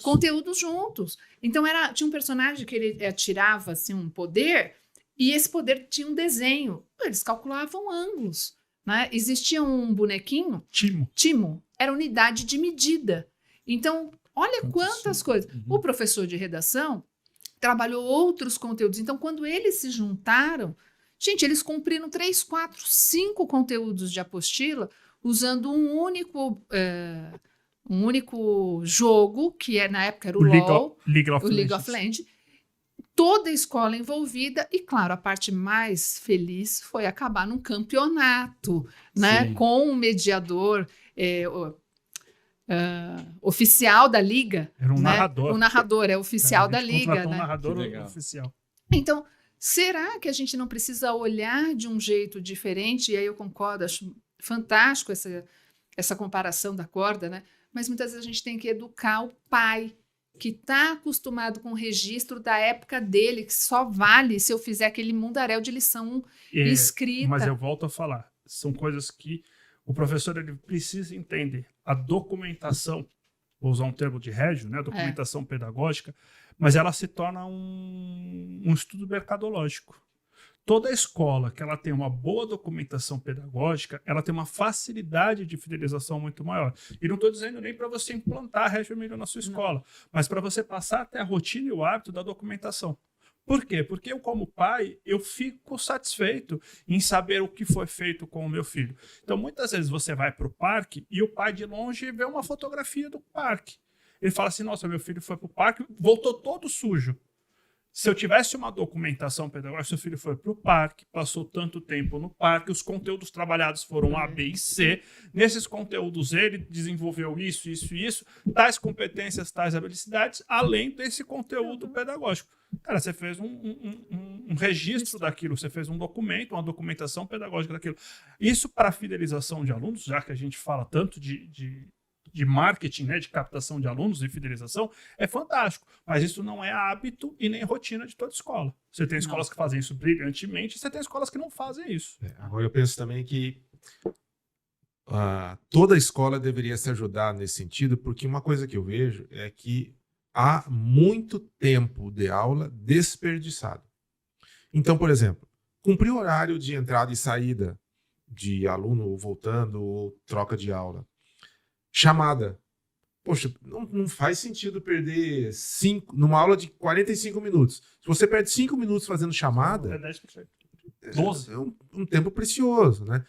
conteúdos juntos. Então, tinha um personagem que ele atirava assim, um poder, e esse poder tinha um desenho. Eles calculavam ângulos. Né? Existia um bonequinho, Timo, era unidade de medida. Então, olha quantas coisas. O professor de redação trabalhou outros conteúdos. Então, quando eles se juntaram, gente, eles cumpriram 3, 4, 5 conteúdos de apostila usando um único jogo, que na época era o LOL, League of Legends. Toda a escola envolvida e, claro, a parte mais feliz foi acabar num campeonato, né, com um mediador oficial da liga. Era um narrador. O narrador é oficial da liga. Um narrador oficial. Então, será que a gente não precisa olhar de um jeito diferente? E aí eu concordo, acho fantástico essa comparação da corda, né? Mas muitas vezes a gente tem que educar o pai, que está acostumado com o registro da época dele, que só vale se eu fizer aquele mundaréu de lição escrita. Mas eu volto a falar, são coisas que o professor ele precisa entender. A documentação, vou usar um termo de Régio, né? Documentação pedagógica, mas ela se torna um estudo mercadológico. toda escola que ela tem uma boa documentação pedagógica, ela tem uma facilidade de fidelização muito maior. E não estou dizendo nem para você implantar a Reggio Emílio na sua escola, mas para você passar até a rotina e o hábito da documentação. Por quê? Porque eu, como pai, eu fico satisfeito em saber o que foi feito com o meu filho. Então, muitas vezes você vai para o parque e o pai de longe vê uma fotografia do parque. Ele fala assim, nossa, meu filho foi para o parque, voltou todo sujo. Se eu tivesse uma documentação pedagógica, seu filho foi para o parque, passou tanto tempo no parque, os conteúdos trabalhados foram A, B e C. Nesses conteúdos ele desenvolveu isso, isso e isso, tais competências, tais habilidades, além desse conteúdo pedagógico. Cara, você fez um registro daquilo, você fez um documento, uma documentação pedagógica daquilo. Isso para fidelização de alunos, já que a gente fala tanto de marketing, né, de captação de alunos e fidelização, é fantástico. Mas isso não é hábito e nem rotina de toda escola. Você tem escolas que fazem isso brilhantemente e você tem escolas que não fazem isso. Agora eu penso também que toda escola deveria se ajudar nesse sentido, porque uma coisa que eu vejo é que há muito tempo de aula desperdiçado. Então, por exemplo, cumprir o horário de entrada e saída de aluno voltando ou troca de aula. Chamada. Poxa, não faz sentido perder numa aula de 45 minutos. Se você perde 5 minutos fazendo chamada, É 10%. 12%. é um tempo precioso, né?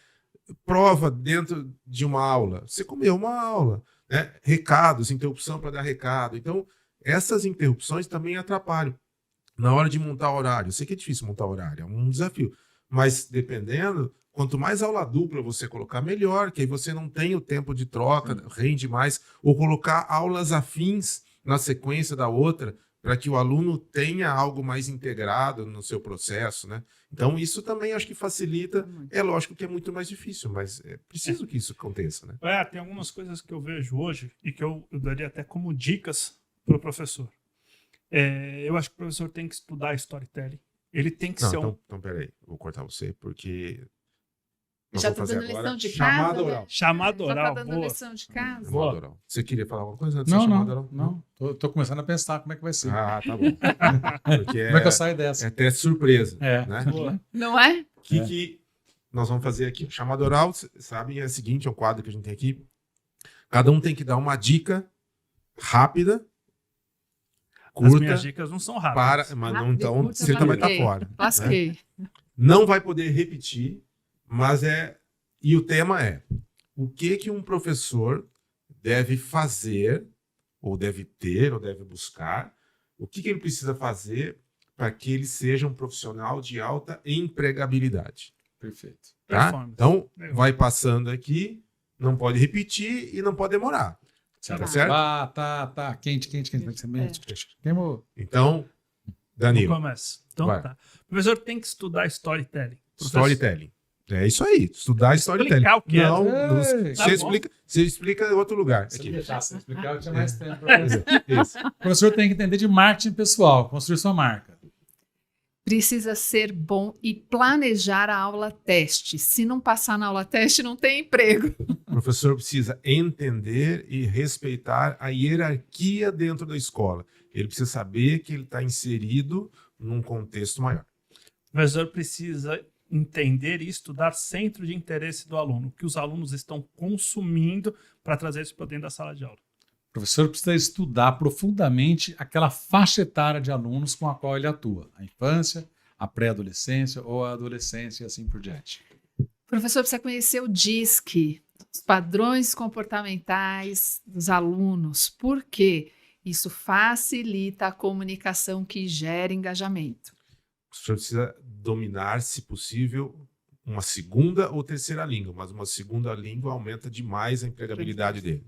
Prova dentro de uma aula. Você comeu uma aula, né? Recados, interrupção para dar recado. Então, essas interrupções também atrapalham. Na hora de montar horário, eu sei que é difícil montar horário, é um desafio. Mas dependendo, quanto mais aula dupla você colocar, melhor, que aí você não tem o tempo de troca, rende mais, ou colocar aulas afins na sequência da outra, para que o aluno tenha algo mais integrado no seu processo, né? Então, isso também acho que facilita. É lógico que é muito mais difícil, mas é preciso que isso aconteça, né? Tem algumas coisas que eu vejo hoje e que eu daria até como dicas para o professor. Eu acho que o professor tem que estudar storytelling. Ele tem que ser Então, peraí, vou cortar você, porque... Já tá dando lição de chamada casa? oral. Chamada Já oral. tá dando boa. lição de casa? Chamada oral. Você queria falar alguma coisa antes da chamada oral? Não. Tô começando a pensar como é que vai ser. Ah, tá bom. Porque Como é que eu saio dessa? é até surpresa, né? Boa. Não é? O que nós vamos fazer aqui? Chamada oral, sabem, é o seguinte, é um quadro que a gente tem aqui. Cada um tem que dar uma dica rápida, curta, As minhas dicas não são rápidas. mas não, Rápido e então curta, você também está lasquei. fora. Né? Lasquei. Não vai poder repetir, mas e o tema é: o que um professor deve fazer, ou deve ter, ou deve buscar, o que ele precisa fazer para que ele seja um profissional de alta empregabilidade. Perfeito. Tá? Performance. Então, Legal. vai passando aqui, não pode repetir e não pode demorar. Tá certo? Tá. Quente. Queimou. Então, No Danilo, começo. Então vai. tá. O professor tem que estudar storytelling. storytelling. É isso aí, estudar storytelling. Explicar o que não, é. não, Tá você explica em outro lugar. Se Aqui. eu deixasse explicar, eu tinha mais tempo para fazer. Isso. O professor tem que entender de marketing pessoal, construir sua marca. Precisa ser bom e planejar a aula teste. Se não passar na aula teste, não tem emprego. O professor precisa entender e respeitar a hierarquia dentro da escola. Ele precisa saber que ele está inserido num contexto maior. O professor precisa entender e estudar centro de interesse do aluno, o que os alunos estão consumindo para trazer isso para dentro da sala de aula. O professor precisa estudar profundamente aquela faixa etária de alunos com a qual ele atua. A infância, a pré-adolescência ou a adolescência e assim por diante. O professor precisa conhecer o DISC, os padrões comportamentais dos alunos. Por quê? Isso facilita a comunicação que gera engajamento. O professor precisa dominar, se possível, uma segunda ou terceira língua, mas uma segunda língua aumenta demais a empregabilidade dele.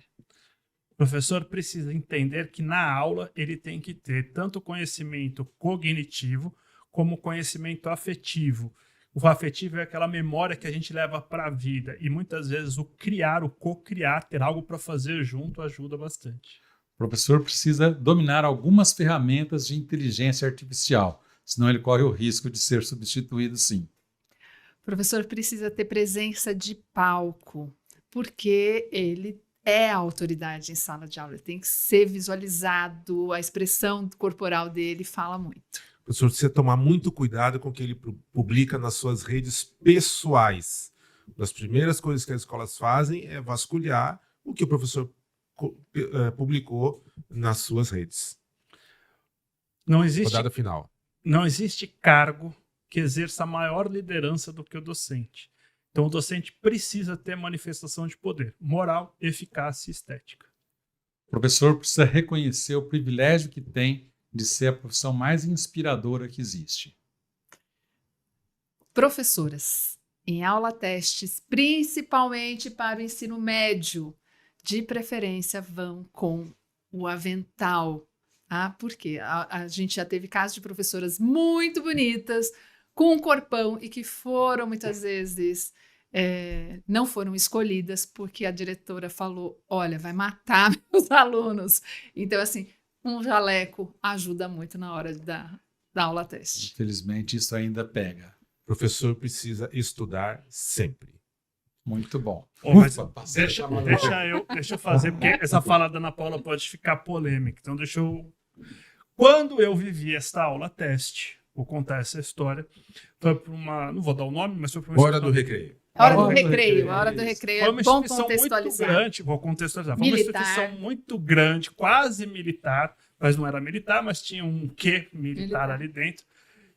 O professor precisa entender que na aula ele tem que ter tanto conhecimento cognitivo como conhecimento afetivo. O afetivo é aquela memória que a gente leva para a vida e muitas vezes o criar, o co-criar, ter algo para fazer junto ajuda bastante. O professor precisa dominar algumas ferramentas de inteligência artificial, senão ele corre o risco de ser substituído, sim. O professor precisa ter presença de palco, porque ele é a autoridade em sala de aula. Ele tem que ser visualizado, a expressão corporal dele fala muito. O professor precisa tomar muito cuidado com o que ele publica nas suas redes pessoais. Uma das primeiras coisas que as escolas fazem é vasculhar o que o professor publicou nas suas redes. Não existe, Rodada final. não existe cargo que exerça maior liderança do que o docente. Então, o docente precisa ter manifestação de poder, moral, eficácia e estética. O professor precisa reconhecer o privilégio que tem de ser a profissão mais inspiradora que existe. Professoras, em aula testes, principalmente para o ensino médio, de preferência vão com o avental. Por quê? A gente já teve casos de professoras muito bonitas, com um corpão, e que foram muitas vezes não foram escolhidas porque a diretora falou: olha, vai matar meus alunos. Então, assim, um jaleco ajuda muito na hora da aula teste. Infelizmente, isso ainda pega. O professor precisa estudar sempre. Muito bom. Mas Passei. deixa eu fazer, porque essa fala da Ana Paula pode ficar polêmica. Então, quando eu vivi esta aula teste, vou contar essa história, foi para uma, não vou dar o nome, mas foi para uma Hora do recreio. A hora do Hora do recreio, recreio, a hora do recreio Foi é uma bom instituição muito contextualizar. grande, vou contextualizar. Foi uma Militar. instituição muito grande, quase militar, mas não era militar, mas tinha um quê militar ali dentro.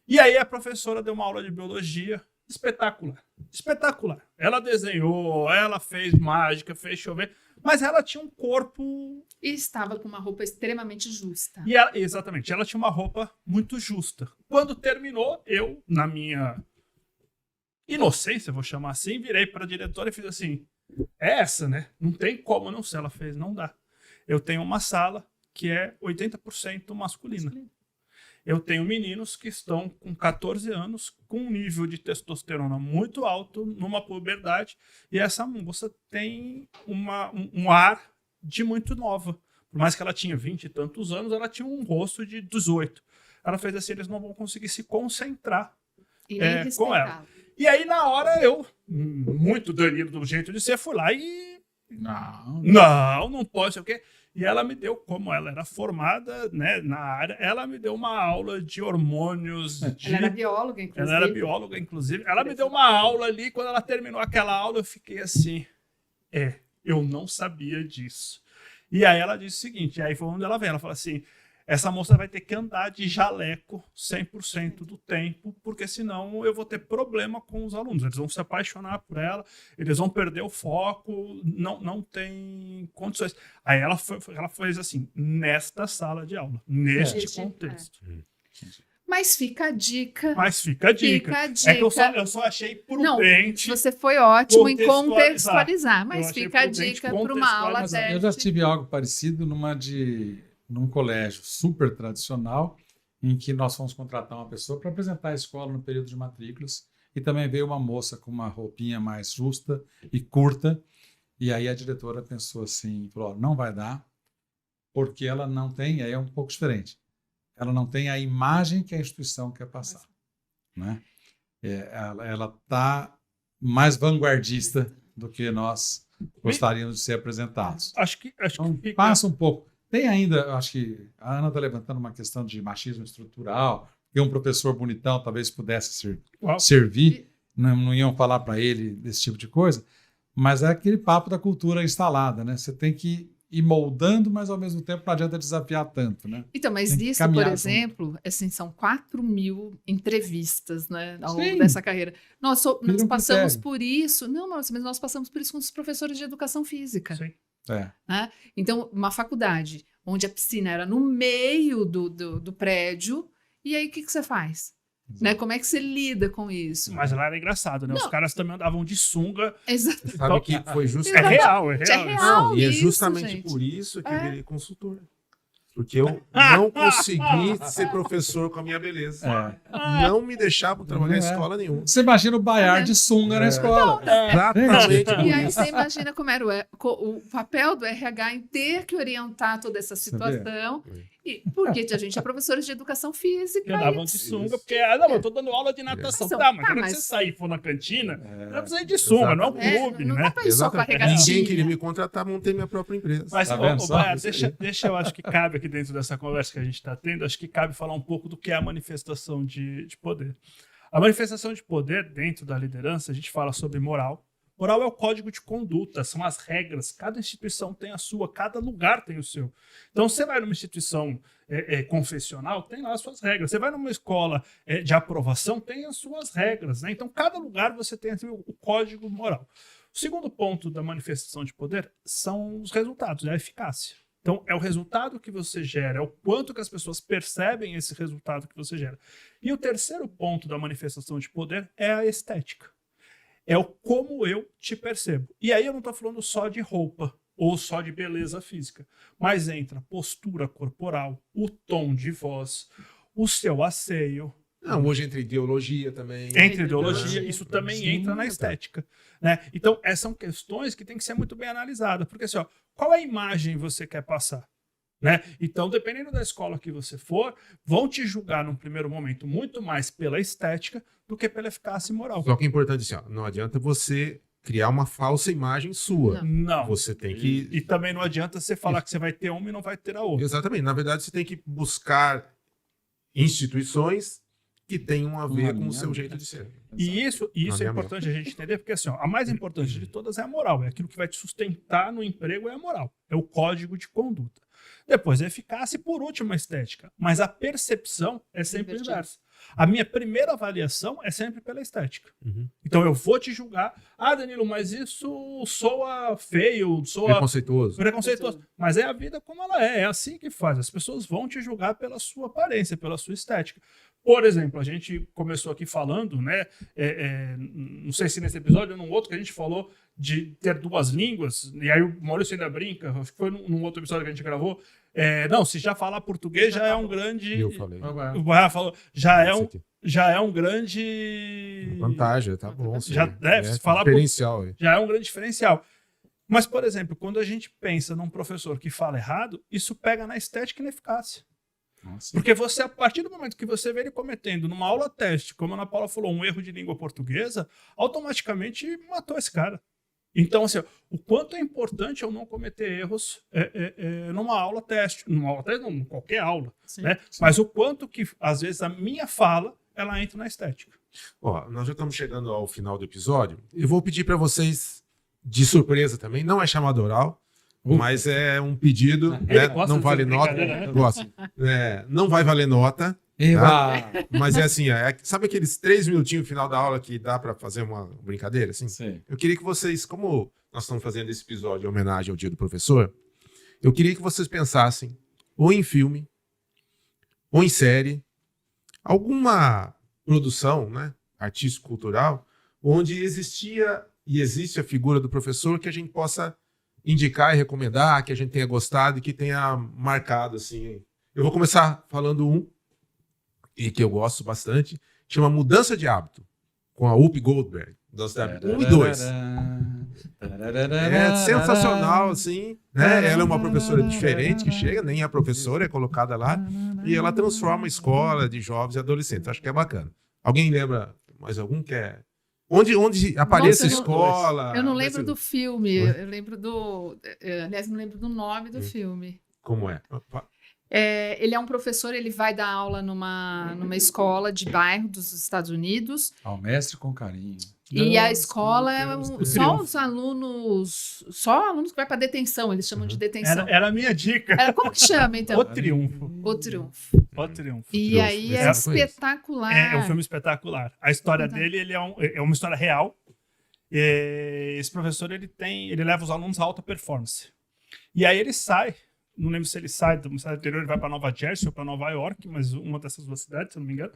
E aí a professora deu uma aula de biologia espetacular. Espetacular. Ela desenhou, ela fez mágica, fez chover, mas ela tinha um corpo... E estava com uma roupa extremamente justa. Exatamente, ela tinha uma roupa muito justa. Quando terminou, eu, na minha inocência, vou chamar assim, virei para a diretora e fiz assim: é essa, né? Não tem como não ser. Ela fez: não dá. Eu tenho uma sala que é 80% masculina. Eu tenho meninos que estão com 14 anos, com um nível de testosterona muito alto, numa puberdade, e essa moça tem um ar de muito nova. Por mais que ela tinha 20 e tantos anos, ela tinha um rosto de 18. Ela fez assim: eles não vão conseguir se concentrar E nem com ela. respeitava. E aí, na hora, eu, muito Danilo do jeito de ser, fui lá e... Não pode, sei o quê. E ela me deu, como ela era formada, né, na área, ela me deu uma aula de hormônios. Ela era bióloga, inclusive. Ela era bióloga, inclusive. Ela me deu uma aula ali. Quando ela terminou aquela aula, eu fiquei assim: eu não sabia disso. E aí ela disse o seguinte, aí foi onde ela veio. Ela falou assim: essa moça vai ter que andar de jaleco 100% do tempo, porque senão eu vou ter problema com os alunos. Eles vão se apaixonar por ela, eles vão perder o foco, não tem condições. Aí ela fez assim: nesta sala de aula, neste contexto. Mas fica a dica. Mas fica a dica. Fica a dica. É que eu só achei prudente. Você foi ótimo em contextualizar. contextualizar, mas Eu achei fica a prudente dica para uma aula Mas teste. eu já tive algo parecido num colégio super tradicional, em que nós fomos contratar uma pessoa para apresentar a escola no período de matrículas, e também veio uma moça com uma roupinha mais justa e curta, e aí a diretora pensou assim, falou: não vai dar, porque ela não tem, aí é um pouco diferente, ela não tem a imagem que a instituição quer passar, né? Ela está mais vanguardista do que nós gostaríamos de ser apresentados. Acho que Então, fica... passa um pouco. Tem ainda, acho que a Ana está levantando uma questão de machismo estrutural, que um professor bonitão talvez pudesse servir, não iam falar para ele desse tipo de coisa, mas é aquele papo da cultura instalada, né? Você tem que ir moldando, mas ao mesmo tempo não adianta desafiar tanto, né? Então, mas Tem que isso, por caminhar exemplo, assim, são 4.000 entrevistas, né, ao longo Sim. dessa carreira. Nós Vira um passamos critério. por isso, mas nós passamos por isso com os professores de educação física. Sim. É. Então, uma faculdade onde a piscina era no meio do prédio, e aí o que você faz? Né? Como é que você lida com isso? Mas lá era engraçado, né? Os Não. caras também andavam de sunga. Exato. Sabe que foi É justamente... real. É isso. real. Não, e é isso, justamente gente. por isso que eu É. virei consultor. Porque eu não consegui ser professor com a minha beleza. Não me deixavam trabalhar em Não é. escola nenhuma. Você imagina o Baiar de sunga na escola. Exatamente por E aí isso. você imagina como era o papel do RH em ter que orientar toda essa situação. Porque a gente é professores de educação física. Que andavam de sunga, porque, não, eu tô dando aula de natação. Tá, mas quando você sair e for na cantina, não precisa ir de sunga, não é um clube, não né? dá pra ir só com a Ninguém regatinha. queria me contratar, montei minha própria empresa. Mas, Tá vendo só? Baia, deixa eu acho que cabe aqui dentro dessa conversa que a gente está tendo, acho que cabe falar um pouco do que é a manifestação de poder. A manifestação de poder dentro da liderança, a gente fala sobre moral. Moral é o código de conduta, são as regras. Cada instituição tem a sua, cada lugar tem o seu. Então, você vai numa instituição confessional, tem lá as suas regras. Você vai numa escola de aprovação, tem as suas regras, né? Então, cada lugar você tem assim, o código moral. O segundo ponto da manifestação de poder são os resultados, é a eficácia. Então, é o resultado que você gera, é o quanto que as pessoas percebem esse resultado que você gera. E o terceiro ponto da manifestação de poder é a estética. É o como eu te percebo. E aí eu não estou falando só de roupa ou só de beleza física, mas entra postura corporal, o tom de voz, o seu asseio. Não, hoje entra ideologia também. Entre ideologia, isso também Sim, entra na estética. Né? Então, essas são questões que têm que ser muito bem analisadas. Porque assim, ó, qual é a imagem você quer passar? Né? Então, dependendo da escola que você for, vão te julgar num primeiro momento muito mais pela estética do que pela eficácia moral. Só que é importante assim, ó, não adianta você criar uma falsa imagem sua. Não. Você tem que... E também não adianta você falar que você vai ter uma e não vai ter a outra. Exatamente. Na verdade, você tem que buscar instituições que tenham a ver com o seu jeito de ser. E isso é importante a gente entender, porque assim, ó, a mais importante de todas é a moral. É aquilo que vai te sustentar no emprego, é a moral. É o código de conduta. Depois a eficácia e, por último, a estética. Mas a percepção é sempre inversa. A minha primeira avaliação é sempre pela estética. Uhum. Então eu vou te julgar. Ah, Danilo, mas isso soa feio, soa Preconceituoso. Mas é a vida como ela é assim que faz. As pessoas vão te julgar pela sua aparência, pela sua estética. Por exemplo, a gente começou aqui falando, né? Não sei se nesse episódio ou num outro que a gente falou de ter duas línguas, e aí o Maurício ainda brinca, acho que foi num outro episódio que a gente gravou. Não, se já falar português já é um grande. Eu falei. O Barra falou, já é um grande. Vantagem, tá bom. Sim. Já deve falar diferencial. Já é um grande diferencial. Mas, por exemplo, quando a gente pensa num professor que fala errado, isso pega na estética e na eficácia. Nossa. Porque você, a partir do momento que você vê ele cometendo numa aula teste, como a Ana Paula falou, um erro de língua portuguesa, automaticamente matou esse cara. Então, assim, o quanto é importante eu não cometer erros numa aula teste. Numa aula teste, não, em qualquer aula. Né? Mas o quanto que, às vezes, a minha fala, ela entra na estética. Ó, nós já estamos chegando ao final do episódio. Eu vou pedir para vocês, de surpresa também, não é chamada oral, mas é um pedido, né? Não vale nota. Né? Gosto. Não vai valer nota. Tá? Mas é assim, sabe aqueles 3 minutinhos no final da aula que dá para fazer uma brincadeira? Assim? Sim. Eu queria que vocês, como nós estamos fazendo esse episódio em homenagem ao Dia do Professor, eu queria que vocês pensassem ou em filme, ou em série, alguma produção, né, artístico-cultural, onde existia e existe a figura do professor que a gente possa indicar e recomendar, que a gente tenha gostado e que tenha marcado, assim. Eu vou começar falando um, e que eu gosto bastante, chama Mudança de Hábito, com a Whoopi Goldberg. 1 e 2. É sensacional, assim, né? Ela é uma professora diferente que chega, nem é professora, é colocada lá, e ela transforma a escola de jovens e adolescentes. Acho que é bacana. Alguém lembra mais algum que é... Onde aparece a escola? Eu não lembro do filme, eu lembro do... Aliás, não lembro do nome do filme. Como é? Ele é um professor, ele vai dar aula numa escola de bairro dos Estados Unidos. Ao mestre com carinho. E a escola é só os alunos, só alunos que vai para detenção, eles chamam de detenção. Era a minha dica. Como que chama, então? O Triunfo. O Triunfo. O Triunfo. E aí é espetacular. É um filme espetacular. A história dele ele é uma história real. Esse professor ele leva os alunos a alta performance. E aí ele sai. Não lembro se ele sai do estado interior, ele vai para Nova Jersey ou para Nova York, mas uma dessas duas cidades, se eu não me engano.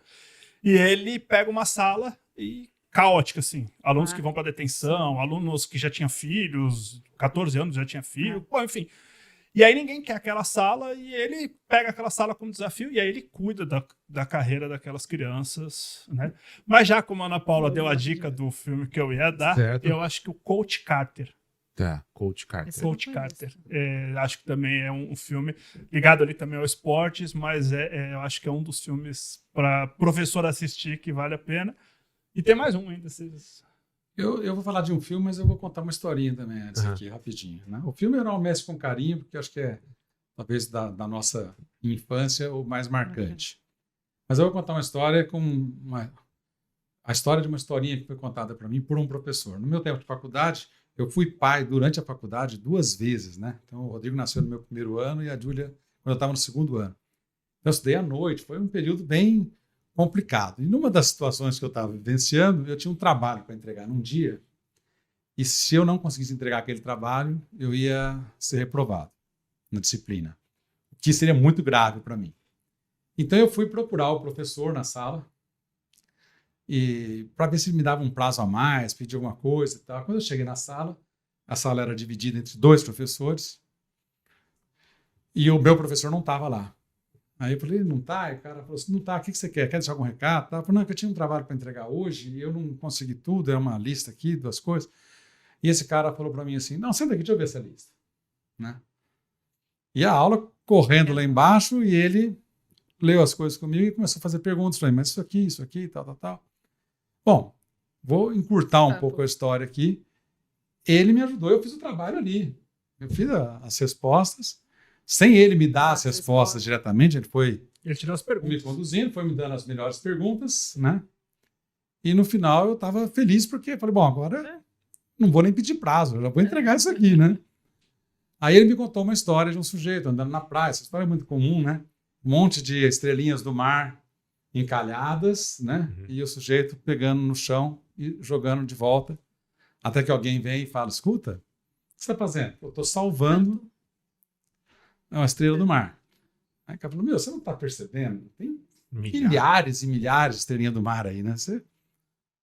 E ele pega uma sala caótica, assim. Alunos que vão para detenção, alunos que já tinham filhos, 14 anos já tinha filho, bom, enfim. E aí ninguém quer aquela sala e ele pega aquela sala como desafio e aí ele cuida da carreira daquelas crianças, né? Mas já como a Ana Paula deu a dica do filme que eu ia dar, eu acho que o Coach Carter Tá, Coach Carter. Esse eu não Coach conheço. Carter. Acho que também é um filme ligado ali também ao esportes, mas eu acho que é um dos filmes para professor assistir que vale a pena. E tem mais um ainda. Eu vou falar de um filme, mas eu vou contar uma historinha também antes aqui, rapidinho. Né? O filme era um Mestre com Carinho, porque acho que é, talvez, da nossa infância, o mais marcante. Mas eu vou contar uma história a história de uma historinha que foi contada para mim por um professor. No meu tempo de faculdade, eu fui pai durante a faculdade 2 vezes, né? Então, o Rodrigo nasceu no meu primeiro ano e a Júlia quando eu estava no segundo ano. Então, eu estudei à noite, foi um período bem complicado. E numa das situações que eu estava vivenciando, eu tinha um trabalho para entregar num dia, e se eu não conseguisse entregar aquele trabalho, eu ia ser reprovado na disciplina, o que seria muito grave para mim. Então, eu fui procurar o professor na sala, e para ver se ele me dava um prazo a mais, pedir alguma coisa e tal. Quando eu cheguei na sala, a sala era dividida entre 2 professores e o meu professor não estava lá. Aí eu falei, não tá? E o cara falou assim, não tá, o que você quer? Quer deixar algum recado? Eu falei, não, que eu tinha um trabalho para entregar hoje e eu não consegui tudo, é uma lista aqui, 2 coisas. E esse cara falou para mim assim, não, senta aqui, deixa eu ver essa lista. Né? E a aula correndo lá embaixo e ele leu as coisas comigo e começou a fazer perguntas para mim, mas isso aqui, tal. Bom, vou encurtar um pouco a história aqui. Ele me ajudou, eu fiz o trabalho ali. Eu fiz as respostas, sem ele me dar as respostas diretamente, Ele tirou as me perguntas. conduzindo, foi me dando as melhores perguntas, né? E no final eu estava feliz porque falei, bom, agora não vou nem pedir prazo, eu já vou entregar isso aqui, né? Aí ele me contou uma história de um sujeito andando na praia, essa história é muito comum, né? Um monte de estrelinhas do mar encalhadas, né? E o sujeito pegando no chão e jogando de volta, até que alguém vem e fala, escuta, o que você está fazendo? Eu estou salvando uma estrela do mar. Aí o cara falou, você não está percebendo? Tem milhares e milhares de estrelinhas do mar aí, né? Você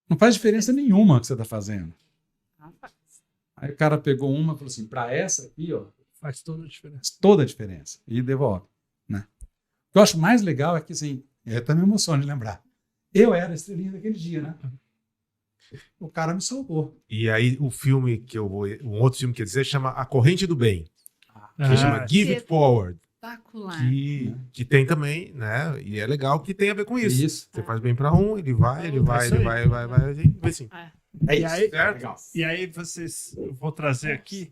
não faz diferença nenhuma o que você está fazendo. Aí o cara pegou uma e falou assim, para essa aqui, ó, Faz toda a diferença. faz toda a diferença. E devolve, né? O que eu acho mais legal é que, assim, eu até me emociono de lembrar. Eu era a estrelinha daquele dia, né? O cara me salvou. E aí o filme um outro filme que eu ia dizer chama A Corrente do Bem, que chama Give It Forward, Espetacular. que tem também, né? E é legal que tem a ver com isso. Você faz bem pra um, ele vai, assim. É E aí, certo? legal. E aí eu vou trazer aqui,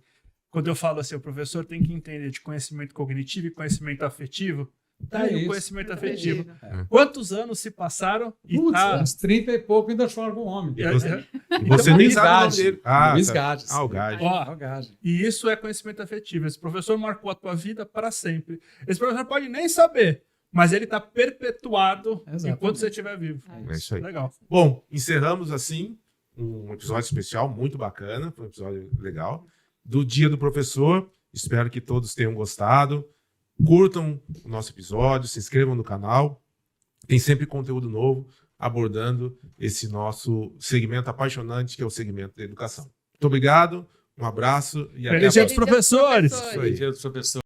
quando eu falo assim, o professor tem que entender de conhecimento cognitivo e conhecimento afetivo. Tá aí o conhecimento afetivo. Quantos anos se passaram e Putz, tá... uns 30 e pouco ainda chora com o homem. E você nem sabe o nome dele. Luiz Tá. Gades. O Gades. Ó, O Gades. e isso é conhecimento afetivo. Esse professor marcou a tua vida para sempre. Esse professor pode nem saber, mas ele está perpetuado enquanto você estiver vivo. É isso aí. Legal. Bom, encerramos assim um episódio especial muito bacana, foi um episódio legal, do Dia do Professor. Espero que todos tenham gostado. Curtam o nosso episódio, se inscrevam no canal. Tem sempre conteúdo novo abordando esse nosso segmento apaixonante, que é o segmento da educação. Muito obrigado, um abraço e até a Feliz Dia próxima. dos Professores! Isso aí. Dia dos professores.